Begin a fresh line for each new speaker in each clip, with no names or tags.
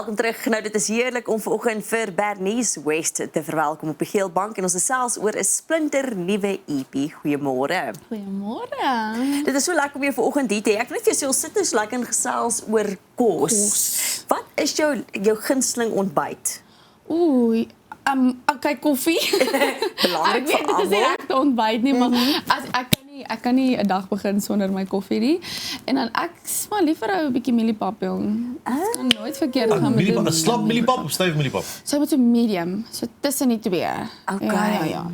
welkom terug. Nou, dit is heerlik om vanoggend vir Bernice West te verwelkom op die Geel Bank en ons is selfs oor 'n splinter nuwe EP. Goeiemôre.
Goeiemôre.
Dit is so lekker om jou vanoggend hier te hê. Ek weet jy sê ons sit nou so lekker en gesels oor kos. Wat is jou gunsteling ontbyt?
Oei, okay, koffie.
Belangrik vir
Ek weet dit is nie
almal.
regte ontbyt nie, maar as ek kan nie 'n dag begin sonder my koffie nie. En dan ek smaak liever 'n bietjie mieliepap jong. Dit kan nooit verkeerd gaan met
Mieliepap, 'n
dit.
slap mieliepap of styf mieliepap?
So met so medium, so tussen die twee.
Okay.
Ja.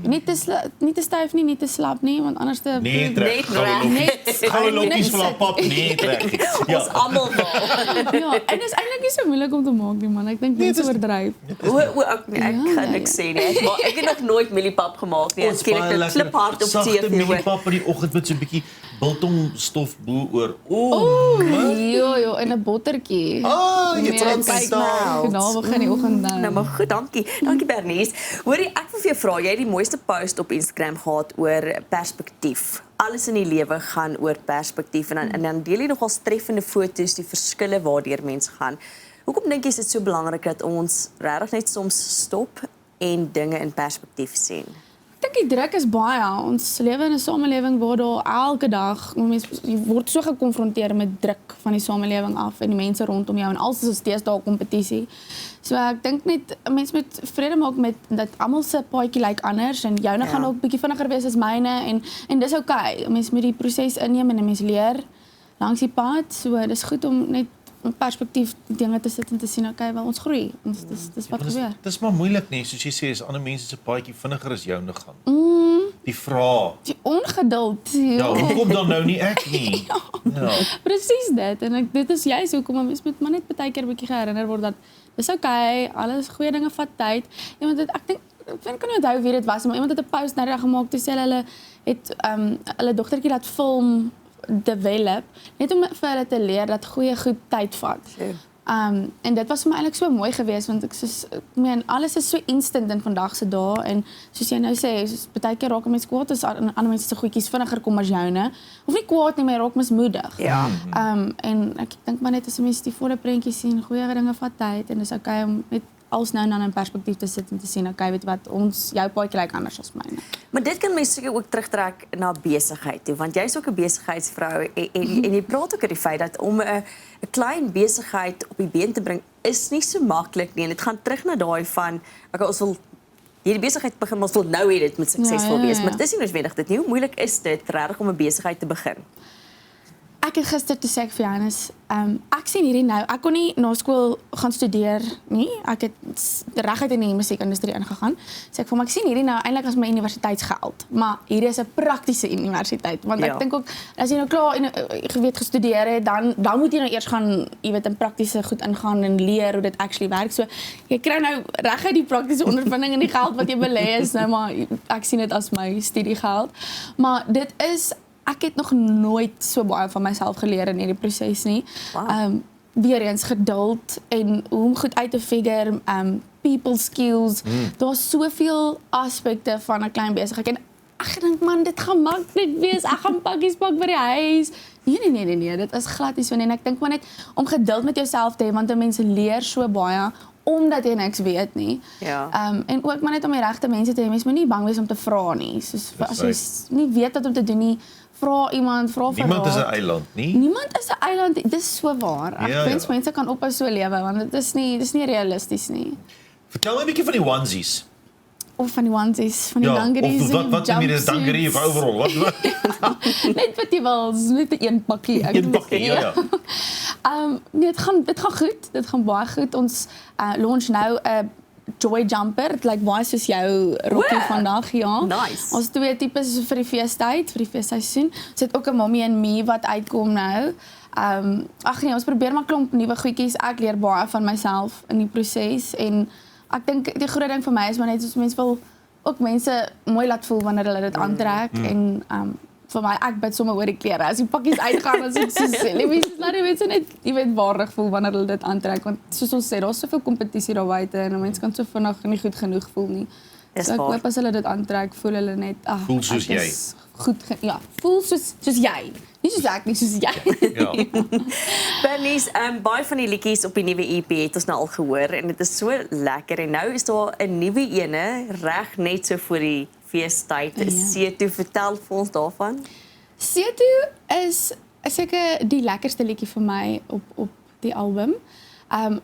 Nie te styf nie, nie te slap nie, want anders te
Nee, trek.
Net
Goue lokkies van pap, nee, trek.
Ons almal wil.
Ja, en dit is eintlik nie so moeilik om te maak nie, man. Ek dink mense oordryf.
Ek kan niks sê nie. Maar ek het nog nooit mieliepap gemaak nie. Ek ken ek 'n kliphard op
sagte
TV.
mieliepap in die oggend met so 'n bietjie biltongstof bo oor.
Jo, en 'n bottertjie.
Jy
Nee,
praat
kyk
stout.
nou begin die oggend nou.
Nou maar goed, dankie. Dankie Bernice. Hoorie, ek wil vir jou vra, jy het die mooiste post op Instagram gehad oor perspektief. Alles in die lewe gaan oor perspektief en dan deel jy nogal treffende foto's, die verskille waardeur mense gaan. Hoekom dink jy is dit so belangrik dat ons regtig net soms stop en dinge in perspektief sien?
Ek dink die druk is baie. Ons lewe in 'n samelewing waar daar elke dag mense word so gekonfronteer met druk van die samelewing af en die mense rondom jou en alles is deesdae kompetisie. So ek dink net 'n mens moet vrede maak met dat almal se paadjie lyk anders en joune gaan ook bietjie vinniger wees as myne en dis oukei. 'n Mens moet die proses inneem en 'n mens leer langs die pad. So dis goed om net in perspektief die dinge te sit en te sien, okay, wel ons groei. Dis wat gebeur.
Dis maar moeilik nie, soos jy sê, as ander mense se paadjie vinniger as joune gaan. Die vraag.
Die ongeduld.
Ja, hoekom dan nou nie ek nie? Ja.
Presies dit en dit is juist hoekom 'n mens moet maar net baie keer 'n bietjie herinner word dat dis okay, alles goeie dinge vat tyd. Iemand het ek kan nie onthou wie dit was, maar iemand het 'n post nou reg gemaak toe sê hulle het hulle dogtertjie laat film develop net om vir hulle te leer dat goeie goed tyd vat.
Sure.
En dit was vir my eintlik so mooi geweest want ek meen alles is so instant in vandag se dae en soos jy nou sê, soos baie keer raak mense kwaad as ander mense se goedjies vinniger kom as joune. Of nie kwaad nie, maar raak mismoedig.
Ja.
En ek dink maar net as mense die volle prentjie sien, goeie dinge vat tyd en dis okay om net als nou en dan in perspektief te sit en te sien, okay, weet wat, jou paadjie lyk anders as myne.
Maar dit kan mense seker ook terugtrek na besigheid toe, want jy's ook 'n besigheidsvrou en jy praat ook oor die feit dat om 'n klein besigheid op die been te bring is nie so maklik nie. En dit gaan terug na daai van okay, ons wil hierdie besigheid begin, ons wil nou hê dit moet suksesvol wees, maar dit is nie noodwendig dit nie. Hoe moeilik is dit regtig om 'n besigheid te begin?
Ek het gister toe sê ek vir Johannes, ek sien hierdie nou, ek kon nie na skool gaan studeer nie. Ek het reguit in die musiekindustrie ingegaan. So ek voel maar ek sien hierdie nou eintlik as my universiteitsgeld, maar hierdie is 'n praktiese universiteit, want ek dink ook as jy nou klaar gestudeer het, dan moet jy nou eers gaan, jy weet, in praktiese goed ingaan en leer hoe dit actually werk. So jy kry nou reguit die praktiese ondervinding en die geld wat jy belê is, nou maar ek sien dit as my studiegeld. Maar dit is ek het nog nooit so baie van myself geleer in hierdie proses nie.
Wow.
Weer eens geduld en hoe om goed uit te figure, people skills. Daar's soveel aspekte van 'n klein besigheid en ek dink man, dit gaan maklik wees. Ek gaan pakkies pak by die huis. Nee, dit is glad nie so nie. En ek dink maar net om geduld met jouself te hê want mense leer so baie omdat jy niks weet nie.
Ja.
En ook maar net om die regte mense te hê. Mens moet nie bang wees om te vra nie. Soos as jy nie weet wat om te doen nie, vra iemand, vra vir
Niemand is 'n
raad.
eiland nie.
Niemand is 'n eiland. Dis so waar. Ek
Ja,
wens
ja.
mense kan ophou so lewe want dit is nie realisties nie.
Vertel my 'n bietjie van die onesies.
Of van die onesies, van die dungarees
of wat in die dungaree of overall, wat?
Net wat jy wil, net 'n pakkie.
Een pakkie, ja.
Nee, dit gaan goed. Dit gaan baie goed. Ons launch nou 'n Joy Jumper. Dit lyk baie soos jou rokkie vandag, ja.
Nice.
Ons twee tipes vir die feestyd, vir die feesseisoen. Ons het ook 'n Mommy and Me wat uitkom nou. Ag nee, ons probeer maar klomp nuwe goedjies. Ek leer baie van myself in die proses en ek dink die groot ding vir my is maar net soos mense wil ook mense mooi laat voel wanneer hulle dit aantrek en vir my ek bid sommer oor die klere. As die pakkies uitgaan as ek so sê, laat die mense net jy weet waardig voel wanneer hulle dit aantrek want soos ons sê daar's soveel kompetisie daar buite en mense kan so vinnig nie goed genoeg voel nie.
Dis
So ek
waar.
hoop as hulle dit aantrek, voel hulle net
Voel soos
ek is goed, ja, voel soos jy. Nie soos ek, nie soos jy.
Ja.
Bernice, baie van die liedjies op die nuwe EP het ons nou al gehoor en dit is so lekker en nou is daar 'n nuwe ene reg net so voor die feestyd. Seto, vertel vir ons daarvan.
Seto is seker die lekkerste liedjie vir my op die album.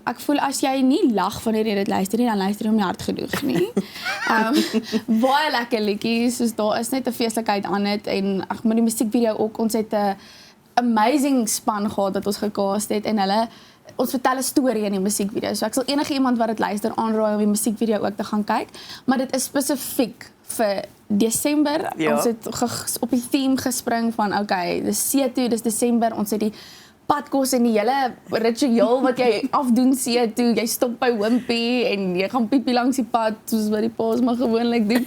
Ek voel as jy nie lag wanneer jy dit luister nie, dan luister jy hom nie hard genoeg nie. Baie lekker liedjies, soos daar is net 'n feeslikheid aan dit en ag maar die musiekvideo ook, ons het 'n amazing span gehad wat ons gecast het en ons vertel 'n storie in die musiekvideo. So ek sal enige iemand wat dit luister aanraai om die musiekvideo ook te gaan kyk, maar dit is spesifiek vir Desember.
Ja.
Ons het op die theme gespring van okay, dis Seto, dis Desember, ons het die padkos en die hele ritueel wat jy afdoen Seto, jy stop by Wimpy en jy gaan piepie langs die pad soos wat die paas maar gewoonlik doen.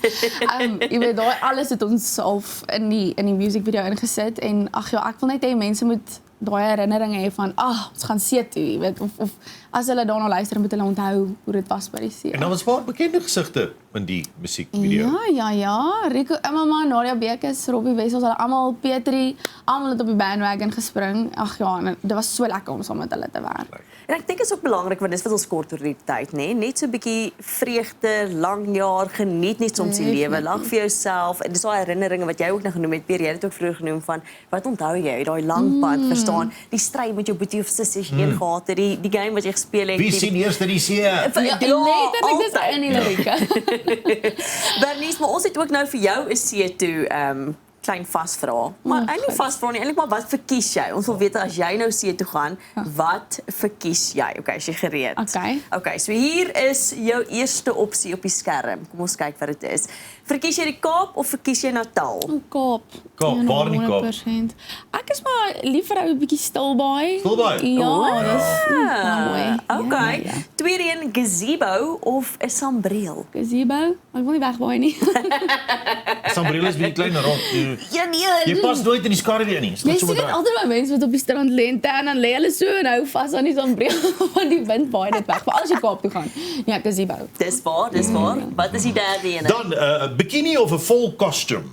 Jy weet daai alles het ons half in die musiekvideo ingesit en ag ja, ek wil net hê mense moet daai herinneringe hê van ons gaan Seto, jy weet of as hulle daarna luister moet hulle onthou hoe dit was by die see.
En dan was baie bekende gesigte in die musiekvideo.
Ja, Rico Immelman, Nadia Bekes, Robbie Wessels, hulle almal, Petrie, almal het op die bandwagon gespring. Ag ja, en dit was so lekker om saam met hulle te werk.
En ek dink is ook belangrik want dis wat ons kort oor die tyd, nê? Net so 'n bietjie vreugde, lang jaar, geniet net soms die lewe, lag vir jouself. En dis daai herinneringe wat jy ook nou genoem het, Pierre, jy het dit ook vroeër genoem van wat onthou jy, daai lang pad, verstaan? Die stryd met jou boetie of sussie as jy een gehad het, die game wat jy gespeel het.
Wie sien eerste die see?
Ja, letterlik dis in die lirieke.
Bernice, maar ons het ook nou vir jou 'n Seto klein vasvra. Maar eintlik vasvra nie, eintlik maar wat verkies jy? Ons wil weet as jy nou Seto gaan, wat verkies jy? Okay, is jy gereed? Okay, so hier is jou eerste opsie op die skerm. Kom ons kyk wat dit is. Verkies jy die Kaap of verkies jy Natal?
Kaap,
waar in die Kaap?
100%. Ek is maar liever 'n bietjie Stilbaai.
Stilbaai?
Ja, dis mooi.
Okay. Tweede een, gazebo of 'n sambreel?
Gazebo, ek wil nie wegwaai nie.
Sambreel is baie klein en rond.
Ja, nee.
Jy pas nooit in die skaduwee nie.
Jy sien dit altyd by mense wat op die strand lente en dan lê hulle so en hou vas aan die sambreel want die wind waai dit weg. Maar as jy Kaap toe gaan, ja, gazebo.
Dis waar, dis waar. Wat is die derde een?
Dan bikini of 'n full costume?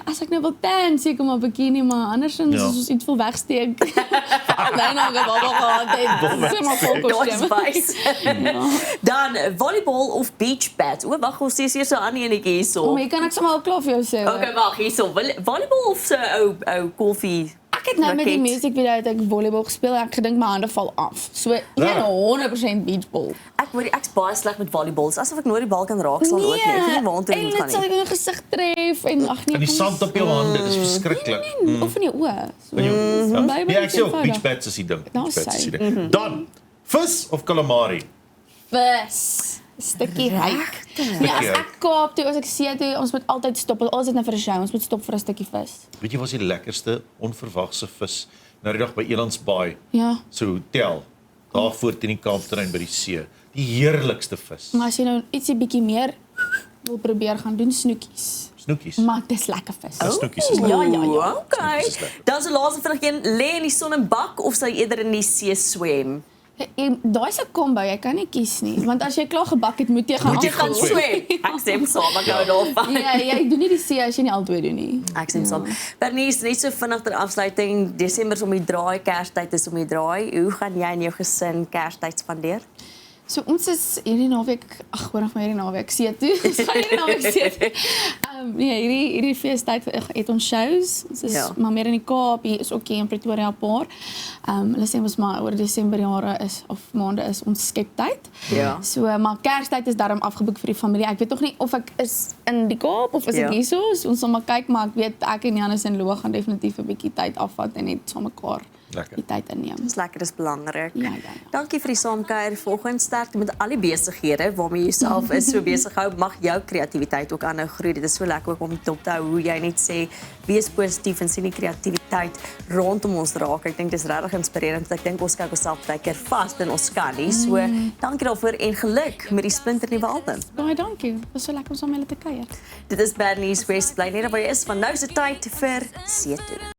As ek nou wil tan, seker maar bikini, maar andersins is ons iets wil wegsteek. Nee, nou gebabbel gehad het. Sê maar vol kostuum.
Dan volleybal of beach pad. O, wag, ons sê eers 'n ander enetjie hierso.
Maar kan ek sommer al klaar vir jou sê?
Okay, wag, hierso. Volleybal of so ou koffie?
Ek het nou met die musiekvideo het ek volleybal gespeel en ek gedink my hande val af. So 100% beachball.
Ek hoor ek's baie sleg met volleybal. Asof ek nooit die bal kan raakslaan ook nie. Ek weet nie waartoe dit gaan
nie. En dit sal ek in die gesig tref en ag nee.
En die sand op jou hande, dis verskriklik.
Nee, of in die oë.
Ja, ek sê ook beach pads is die ding. Dan vis of calamari?
Vis. Stukkie ryk. Nee, as ek Kaap toe, as ek Seto, ons moet altyd stop. Ons het nou vir 'n show, ons moet stop vir 'n stukkie vis.
Weet jy wat is die lekkerste onverwagse vis? Nou die dag by Elandsbaai.
Ja.
So hotel. Daar voor teen die Kaapterrein by die see. Die heerlikste vis.
Maar as jy nou ietsie bietjie meer wil probeer gaan doen, snoekies.
Snoekies.
Maar dis lekker vis.
Snoekies is lekker.
Ja. Okay. Dan se laaste vraag een, lê in die son en bak of sal jy eerder in die see swem?
Daai's 'n combo, jy kan nie kies nie, want as jy klaar gebak het, moet jy gaan
swem. Ek sê saam, ek hou daarvan.
Ja, jy doen nie die see as jy nie albei doen nie.
Ek sê saam. Bernice, net so vinnig ter afsluiting, Desember is om die draai, Kerstyd is om die draai. Hoe gaan jy en jou gesin Kerstyd spandeer?
So ons is hierdie naweek, hoor nog maar hierdie naweek Seto. Ons gaan hierdie naweek Seto. Nee, hierdie feestyd het ons shows. Ons is maar meer in die Kaap, hier is ook hier in Pretoria 'n paar. Hulle sê ons maar oor Desember jare is of maande is ons skeptyd.
Ja.
So maar Kerstyd is daarom afgeboek vir die familie. Ek weet nog nie of ek is in die Kaap of is ek hierso. So ons sal maar kyk, maar ek weet ek en Janus en Loa gaan definitief 'n bietjie tyd afvat en net saam mekaar die tyd inneem.
Dis lekker, dis belangrik.
Ja.
Dankie vir die saamkuier vanoggend. Sterkte met al die besighede waarmee jy self is so besig hou. Mag jou kreatiwiteit ook aanhou groei. Dit is so lekker ook om te hou hoe jy net sê wees positief en sien die kreatiwiteit rondom ons raak. Ek dink dis regtig inspirerend. Ek dink ons kyk onsself baie keer vas en ons kan nie. So dankie daarvoor en geluk met die splinternuwe album.
Baie dankie. Dit was so lekker om saam met julle te kuier.
Dit is Bernice West. Bly net waar jy is, want nou is dit tyd vir Seto.